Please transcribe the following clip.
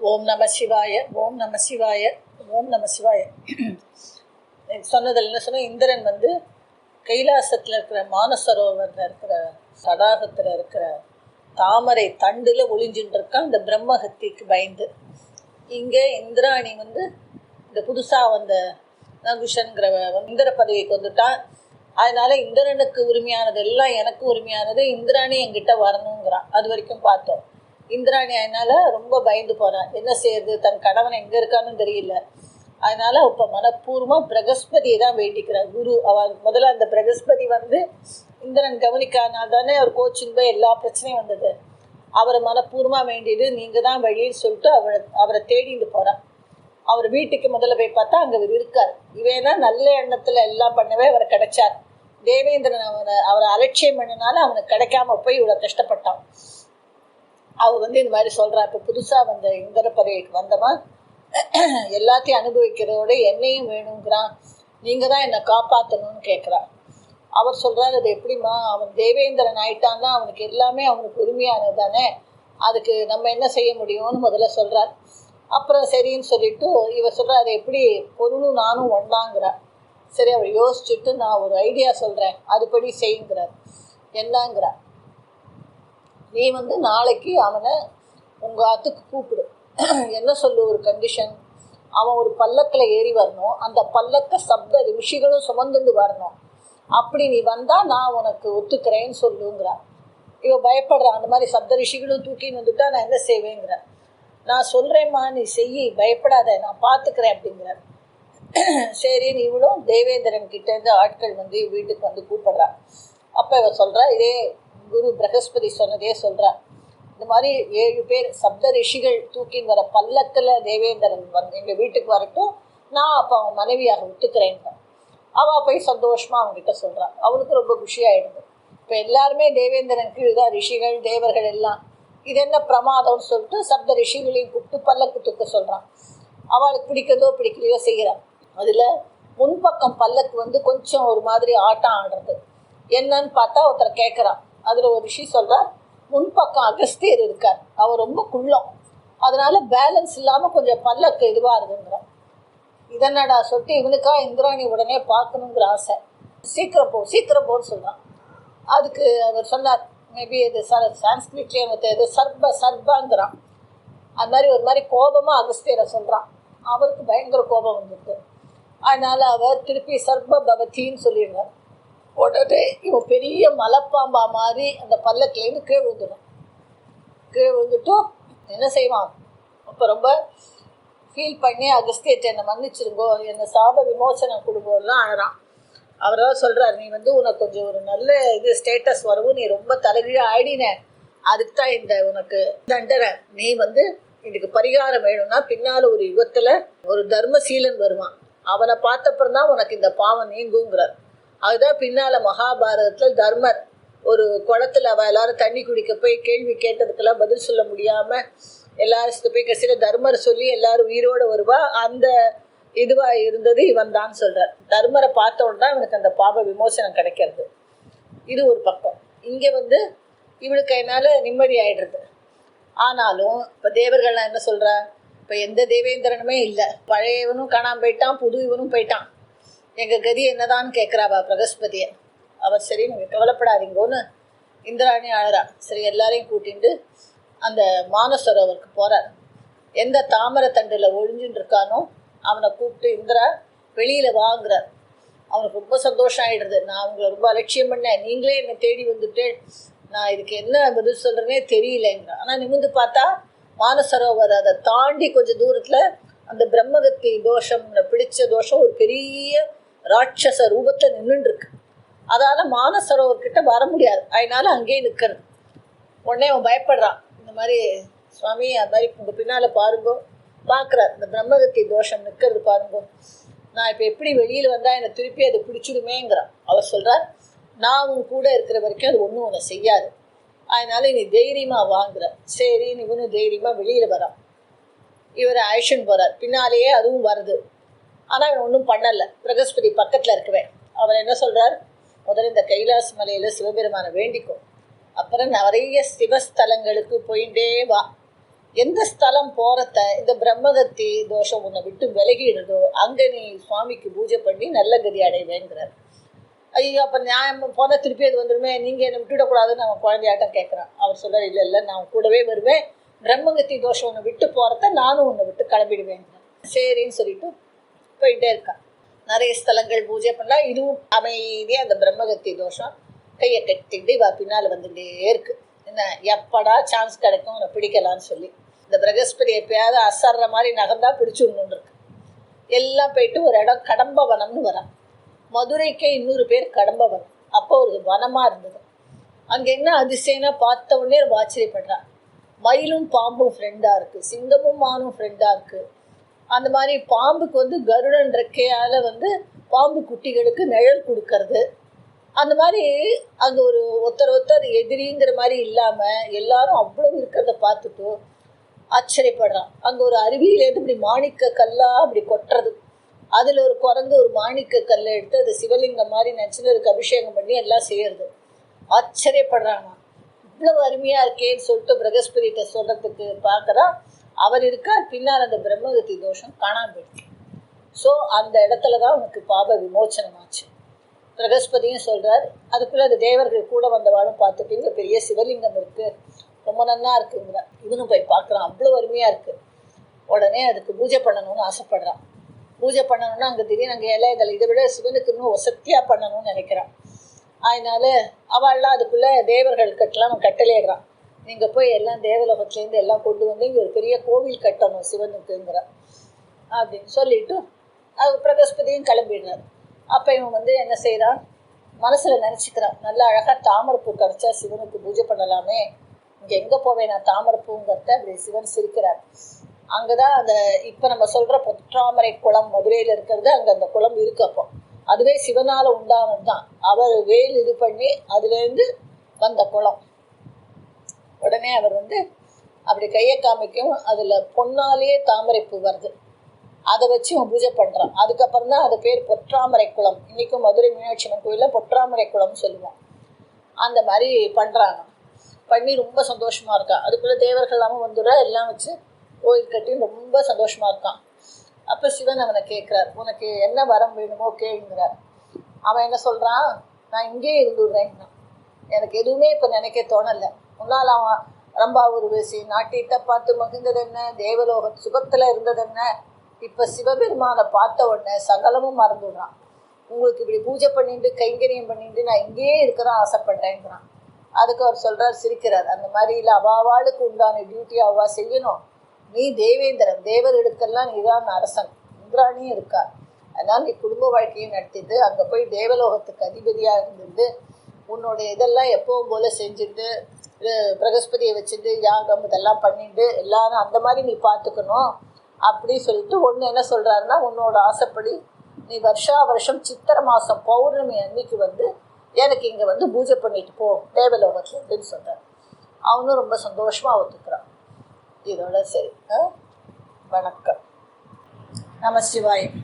ஓம் நம சிவாய, ஓம் நம சிவாய, ஓம் நம சிவாய. சொன்னதில் என்ன சொன்ன, இந்திரன் வந்து கைலாசத்தில் இருக்கிற மானசரோவரில் இருக்கிற தடாகத்தில் இருக்கிற தாமரை தண்டில் ஒளிஞ்சின்னு இருக்கான் இந்த பிரம்மஹத்திக்கு பயந்து. இங்கே இந்திராணி வந்து இந்த புதுசாக வந்த நகுஷன்கிற இந்திர பதவிக்கு வந்துட்டான். அதனால இந்திரனுக்கு உரிமையானது எல்லாம் எனக்கு உரிமையானது, இந்திராணி என்கிட்ட வரணுங்கிறான். அது வரைக்கும் பார்த்தோம். இந்திராணி அதனால ரொம்ப பயந்து போகிறான். என்ன செய்யறது, தன் கணவன் எங்கே இருக்கான்னு தெரியல. அதனால இப்போ மனப்பூர்வமாக பிரகஸ்பதியை தான் வேண்டிக்கிறார். குரு அவன் முதல்ல அந்த பிரகஸ்பதி வந்து இந்திரன் கவனிக்காதனால தானே அவர் கோச்சின் போய் எல்லா பிரச்சனையும் வந்தது. அவரை மனப்பூர்வமாக வேண்டிட்டு நீங்கள் தான் வழின்னு சொல்லிட்டு அவரை தேடிட்டு போகிறான். அவர் வீட்டுக்கு முதல்ல போய் பார்த்தா அங்கே அவர் இருக்கார். இவேனா நல்ல எண்ணத்தில் எல்லாம் பண்ணவே அவர் கிடைச்சார். தேவேந்திரன் அவரை அலட்சியம் பண்ணினால அவனுக்கு கிடைக்காம போய் இவ்வளோ கஷ்டப்பட்டான். அவர் வந்து இந்த மாதிரி சொல்கிறா, இப்போ புதுசாக வந்த இந்திர பதவிக்கு வந்தமா எல்லாத்தையும் அனுபவிக்கிறதோட என்னையும் வேணுங்கிறான், நீங்கள் தான் என்னை காப்பாற்றணும்னு கேட்குறான். அவர் சொல்கிறார், அது எப்படிம்மா, அவன் தேவேந்திரன் ஆயிட்டான்னா அவனுக்கு எல்லாமே அவனுக்கு உரிமையானது தானே, அதுக்கு நம்ம என்ன செய்ய முடியும்னு முதல்ல சொல்கிறார். அப்புறம் சரின்னு சொல்லிவிட்டு இவர் சொல்கிறார், அது எப்படி பொருளும் நானும் ஒன்றாங்கிறார். சரி, அவர் யோசிச்சுட்டு நான் ஒரு ஐடியா சொல்கிறேன், அதுபடி செய்யுங்கிறார். என்னங்கிறார், நீ வந்து நாளைக்கு அவனை உங்கள் ஆத்துக்கு கூப்பிடு. என்ன சொல்லு, ஒரு கண்டிஷன், அவன் ஒரு பல்லக்கில் ஏறி வரணும், அந்த பல்லக்க சப்த ரிஷிகளும் சுமந்துண்டு வரணும். அப்படி நீ வந்தால் நான் உனக்கு ஒத்துக்கிறேன்னு சொல்லுங்கிறான். இவன் பயப்படுறான், அந்த மாதிரி சப்த ரிஷிகளும் தூக்கின்னு வந்துட்டா நான் என்ன செய்வேங்கிறான். நான் சொல்கிறேம்மா, நீ செய்யி, பயப்படாத, நான் பார்த்துக்கிறேன் அப்படிங்கிறார். சரி, நீ இவளும் தேவேந்திரன் கிட்டேருந்து ஆட்கள் வந்து வீட்டுக்கு வந்து கூப்பிடுறான். அப்போ இவன் சொல்கிறா, இதே குரு பிரகஸ்பதி சொன்னதே சொல்கிறார். இந்த மாதிரி 7 பேர் சப்த ரிஷிகள் தூக்கின்னு வர பல்லக்கில் தேவேந்திரன் வந்து எங்கள் வீட்டுக்கு வரட்டும், நான் அப்போ அவன் மனைவியாக விட்டுக்கிறேன். அவள் போய் சந்தோஷமாக அவங்ககிட்ட சொல்கிறான். அவனுக்கு ரொம்ப குஷியாகிடுது. இப்போ எல்லாருமே தேவேந்திரன் கீழ் தான், ரிஷிகள் தேவர்கள் எல்லாம். இது என்ன பிரமாதம்னு சொல்லிட்டு சப்த ரிஷிகளையும் கூப்பிட்டு பல்லக்கு தூக்க சொல்கிறான். அவளுக்கு பிடிக்கிறதோ பிடிக்கலையோ செய்கிறான். அதில் முன்பக்கம் பல்லக்கு வந்து கொஞ்சம் ஒரு மாதிரி ஆட்டம் ஆடுறது. என்னன்னு பார்த்தா ஒருத்தர் கேட்குறான். அதில் ஒரு ரிஷி சொல்கிறார், முன்பக்கம் அகஸ்தியர் இருக்கார், அவர் ரொம்ப குள்ளம், அதனால பேலன்ஸ் இல்லாமல் கொஞ்சம் பல்லக்கு இதுவாக இருக்குங்கிறான். இதனடா சொல்லிட்டு இவனுக்கா இந்திராணி உடனே பார்க்கணுங்கிற ஆசை. சீக்கிரம் போன்னு சொல்கிறான். அதுக்கு அவர் சொன்னார், மேபி இது சான்ஸ்கிரிட்லேயே இது சர்பாங்கிறான். அது மாதிரி ஒரு மாதிரி கோபமாக அகஸ்தியரை சொல்கிறான். அவருக்கு பயங்கர கோபம் வந்துருக்கு. அதனால் அவர் திருப்பி சர்ப பவதின்னு சொல்லிடுறார். உடனே இவன் பெரிய மலைப்பாம்பா மாதிரி அந்த பல்லக்கிலேருந்து கீழே விழுந்துட்டும் என்ன செய்வான், அப்போ ரொம்ப ஃபீல் பண்ணி அகஸ்தியத்தை என்னை மன்னிச்சிருங்கோ, என்னை சாப விமோசனம் கொடுங்கோலாம் அழறான். அவரால் சொல்கிறார், நீ வந்து உனக்கு கொஞ்சம் ஒரு நல்ல இது ஸ்டேட்டஸ் வரவும், நீ ரொம்ப தலைகீழாக ஆயிடின, அதுக்கு தான் இந்த உனக்கு தண்டனை. நீ வந்து இதுக்கு பரிகாரம் வேணும்னா பின்னால் ஒரு யுகத்தில் ஒரு தர்மசீலன் வருவான், அவனை பார்த்தப்புறம் தான் உனக்கு இந்த பாவம் நீங்குங்கிறார். அதுதான் பின்னால் மகாபாரதத்தில் தர்மர் ஒரு குளத்தில் அவள் எல்லாரும் தண்ணி குடிக்க போய் கேள்வி கேட்டதுக்கெல்லாம் பதில் சொல்ல முடியாமல் எல்லாரும் போய் கடைசியில் தர்மர் சொல்லி எல்லாரும் உயிரோடு வருவா. அந்த இதுவாக இருந்தது இவன் தான் சொல்கிறார். தர்மரை பார்த்தோன்னு தான் இவனுக்கு அந்த பாப விமோசனம் கிடைக்கிறது. இது ஒரு பக்கம். இங்கே வந்து இவளுக்கு என்னால் நிம்மதி ஆகிடுறது. ஆனாலும் இப்போ தேவர்கள்லாம் என்ன சொல்கிறா, இப்போ எந்த தேவேந்திரனுமே இல்லை, பழையவனும் காணாமல் போயிட்டான், புது இவனும் போயிட்டான், எங்கள் கதி என்னதான்னு கேட்குறாவா பிரகஸ்பதியை. அவர் சரி, நீங்கள் கவலைப்படாதீங்கன்னு இந்திராணி அழறா. சரி, எல்லாரையும் கூட்டிகிட்டு அந்த மானசரோவருக்கு போகிறார். எந்த தாமரை தண்டில் ஒழிஞ்சுன்னு இருக்கானோ அவனை கூப்பிட்டு, இந்திரா வெளியில் வாங்குறார். அவனுக்கு ரொம்ப சந்தோஷம் ஆகிடுறது. நான் உங்களை ரொம்ப அலட்சியம் பண்ணேன், நீங்களே என்னை தேடி வந்துட்டு நான் இதுக்கு என்ன பதில் சொல்கிறேனே தெரியலைங்கிறான். ஆனால் நிமிந்து பார்த்தா மானசரோவர் அதை தாண்டி கொஞ்சம் தூரத்தில் அந்த பிரம்மகத்தி தோஷம் பிடிச்ச தோஷம் ஒரு பெரிய ராட்சச ரூபத்தில் நின்றுருக்கு. அதால் மானசரோவர்கிட்ட வர முடியாது. அதனால அங்கேயே நிற்கிறது. உடனே அவன் பயப்படுறான். இந்த மாதிரி சுவாமி, அது மாதிரி உங்கள் பின்னால் பாருங்கோ, பார்க்குறார், இந்த பிரம்மகத்தி தோஷம் நிற்கிறது பாருங்கோ, நான் இப்போ எப்படி வெளியில் வந்தால் என்னை திருப்பி அது பிடிச்சிடுமேங்கிறான். அவர் சொல்கிறார், நான் உன் கூட இருக்கிற வரைக்கும் அது ஒன்றும் உன்னை செய்யாது, அதனால நீ தைரியமாக வாங்குறார். சரி, இவனும் தைரியமாக வெளியில் வரான். இவர் ஆயுஷன் போகிறார். பின்னாலேயே அதுவும் வருது. ஆனால் இவன் ஒன்றும் பண்ணலை. பிரகஸ்பதி பக்கத்தில் இருக்கவே அவர் என்ன சொல்கிறார், முதல்ல இந்த கைலாச மலையில் சிவபெருமானை வேண்டிக்கும், அப்புறம் நிறைய சிவஸ்தலங்களுக்கு போயிட்டே வா, எந்த ஸ்தலம் போகிறத இந்த பிரம்மகத்தி தோஷம் உன்னை விட்டு விலகிடுதோ அங்கே நீ சுவாமிக்கு பூஜை பண்ணி நல்ல கதி அடைவேங்கிறார். ஐயோ அப்போ நியாயம் போனால் திருப்பி அது வந்துடுமே, நீங்கள் என்னை விட்டுவிடக்கூடாதுன்னு அவன் குழந்தையாட்டம் கேட்குறான். அவர் சொல்கிறார், இல்லை இல்லை நான் கூடவே வருவேன், பிரம்மகத்தி தோஷம் உன்னை விட்டு போகிறத நானும் உன்னை விட்டு கிளம்பிடுவேங்கிறான். சரின்னு சொல்லிட்டு போயிட்டே இருக்கான். நிறைய ஸ்தலங்கள் பூஜை பண்ணலாம். இதுவும் அமைதியாக அந்த பிரம்மகத்தி தோஷம் கையை கட்டிட்டு இவ பின்னால் வந்துகிட்டே இருக்கு. என்ன எப்படா சான்ஸ் கிடைக்கும் உன்னை பிடிக்கலான்னு சொல்லி இந்த பிரகஸ்பதி எப்பயாவது அசர்ற மாதிரி நகர்ந்தா பிடிச்சுடணுன்னு இருக்கு. எல்லாம் போயிட்டு ஒரு இடம் கடம்பவனம்னு வரான். மதுரைக்கே 200 பேர் கடம்பவனம். அப்போ ஒரு வனமாக இருந்தது. அங்கே என்ன அதிசயம்னா பார்த்த உடனே ரொம்ப ஆச்சரியப்படுறான். மயிலும் பாம்பும் ஃப்ரெண்டாக இருக்குது, சிங்கமும் மானும் ஃப்ரெண்டாக இருக்குது. அந்த மாதிரி பாம்புக்கு வந்து கருடன் ரெக்கையால் வந்து பாம்பு குட்டிகளுக்கு நிழல் கொடுக்கறது. அந்த மாதிரி அங்கே ஒரு ஒருத்தர் எதிரிங்கிற மாதிரி இல்லாமல் எல்லாரும் அவ்வளோ இருக்கிறத பார்த்துட்டு ஆச்சரியப்படுறான். அங்கே ஒரு அருவியிலேருந்து இப்படி மாணிக்க கல்லாக அப்படி கொட்டுறது. அதில் ஒரு குரங்கு ஒரு மாணிக்க கல்லை எடுத்து அது சிவலிங்கம் மாதிரி நினச்சின்னு அதுக்கு அபிஷேகம் பண்ணி எல்லாம் செய்யறது. ஆச்சரியப்படுறாங்க. இவ்வளவு அருமையாக இருக்கேன்னு சொல்லிட்டு பிரகஸ்பதிகிட்ட சொல்கிறதுக்கு பார்க்குறான். அவர் இருக்கார் பின்னால் அந்த பிரம்மகத்தி தோஷம் காணாமல் போயிடுச்சு. ஸோ அந்த இடத்துல தான் உனக்கு பாப விமோச்சனமாச்சு. பிரகஸ்பதியும் சொல்கிறார். அதுக்குள்ளே அந்த தேவர்கள் கூட வந்தவாளும் பார்த்துட்டு இங்கே பெரிய சிவலிங்கம் இருக்குது, ரொம்ப நன்னா இருக்குங்கிற. இவனும் போய் பார்க்குறான், அவ்வளோ அருமையாக இருக்குது. உடனே அதுக்கு பூஜை பண்ணணும்னு ஆசைப்படுறான். பூஜை பண்ணணும்னா அங்கே திடீர்னு அங்கே இலைகள் இதை விட சிவனுக்கு இன்னும் வசத்தியாக பண்ணணும்னு நினைக்கிறான். அதனால அவள்லாம் அதுக்குள்ளே தேவர்களுக்கெல்லாம் அவன் கட்டளையிடுறான். நீங்கள் போய் எல்லாம் தேவலோகத்துலேருந்து எல்லாம் கொண்டு வந்து இங்கே ஒரு பெரிய கோவில் கட்டணும் சிவனுக்குங்கிறான் அப்படின்னு சொல்லிவிட்டு அது பிரகஸ்பதியும் கிளம்பிடுறார். அப்போ இவன் வந்து என்ன செய்கிறான், மனசில் நினச்சிக்கிறான், நல்லா அழகாக தாமரைப்பூ கிடச்சா சிவனுக்கு பூஜை பண்ணலாமே, இங்கே எங்கே போவேன் நான் தாமரைப்பூங்கிறத. அப்படி சிவன் சிரிக்கிறார். அங்கே தான் அந்த இப்போ நம்ம சொல்கிற பொற்றாமரை குளம் மதுரையில் இருக்கிறது. அங்கே அந்த குளம் இருக்கு. அப்போ அதுவே சிவனால் உண்டானது தான். அவர் வேல் இது பண்ணி அதுலேருந்து வந்த குளம். உடனே அவர் வந்து அப்படி கையை காமிக்கும், அதில் பொன்னாலேயே தாமரைப்பூ வருது. அதை வச்சு அவன் பூஜை பண்ணுறான். அதுக்கப்புறம் தான் அது பேர் பொற்றாமரை குளம். இன்றைக்கும் மதுரை மீனாட்சி அம்மன் கோயிலில் பொற்றாமரை குளம்னு சொல்லுவோம். அந்த மாதிரி பண்ணுறாங்க. பண்ணி ரொம்ப சந்தோஷமாக இருக்கான். அதுக்குள்ளே தேவர்கள் எல்லாமும் வந்துடுற எல்லாம் வச்சு கோயில் கட்டி ரொம்ப சந்தோஷமாக இருக்கான். அப்போ சிவன் அவனை கேட்குறார், உனக்கு என்ன வரம் வேணுமோ கேளுங்கிறார். அவன் என்ன சொல்கிறான், நான் இங்கேயே இருந்துடுறேன்னா, எனக்கு எதுவுமே இப்போ நினைக்க தோணலை. முன்னால் அவன் ரம்பா உருவேசி நாட்டியத்தை பார்த்து மகிழ்ந்தது என்ன, தேவலோக சுகத்தில் இருந்தது என்ன, இப்போ சிவபெருமானை பார்த்த உடனே சகலமும் மறந்துடுறான். உங்களுக்கு இப்படி பூஜை பண்ணிட்டு கைங்கரியம் பண்ணிட்டு நான் இங்கேயே இருக்கதான் ஆசைப்பட்டேங்கிறான். அதுக்கு அவர் சொல்கிறார், சிரிக்கிறார். அந்த மாதிரி இல்லை, அவாவாளுக்கு உண்டான டியூட்டி அவ்வா செய்யணும். நீ தேவேந்திரன், தேவர்களுக்கெல்லாம் நீதான் அரசன், இந்திராணியும் இருக்கார். அதனால் நீ குடும்ப வாழ்க்கையை நடத்திட்டு அங்கே போய் தேவலோகத்துக்கு அதிபதியாக இருந்துட்டு உன்னுடைய இதெல்லாம் எப்பவும் போல் செஞ்சுட்டு பிரகஸ்பதியை வச்சுட்டு யாகம் இதெல்லாம் பண்ணிட்டு எல்லாரும் அந்த மாதிரி நீ பார்த்துக்கணும் அப்படி சொல்லிட்டு ஒன்று என்ன சொல்கிறாருன்னா, உன்னோட ஆசைப்படி நீ வருஷா வருஷம் சித்திரை மாதம் பௌர்ணமி அன்னைக்கு வந்து எனக்கு இங்கே வந்து பூஜை பண்ணிட்டு போ தேவலோகத்தில் அப்படின்னு சொல்கிறார். அவனும் ரொம்ப சந்தோஷமாக ஒத்துக்கிறான். இதோட சரி, வணக்கம். நம சிவாயம்.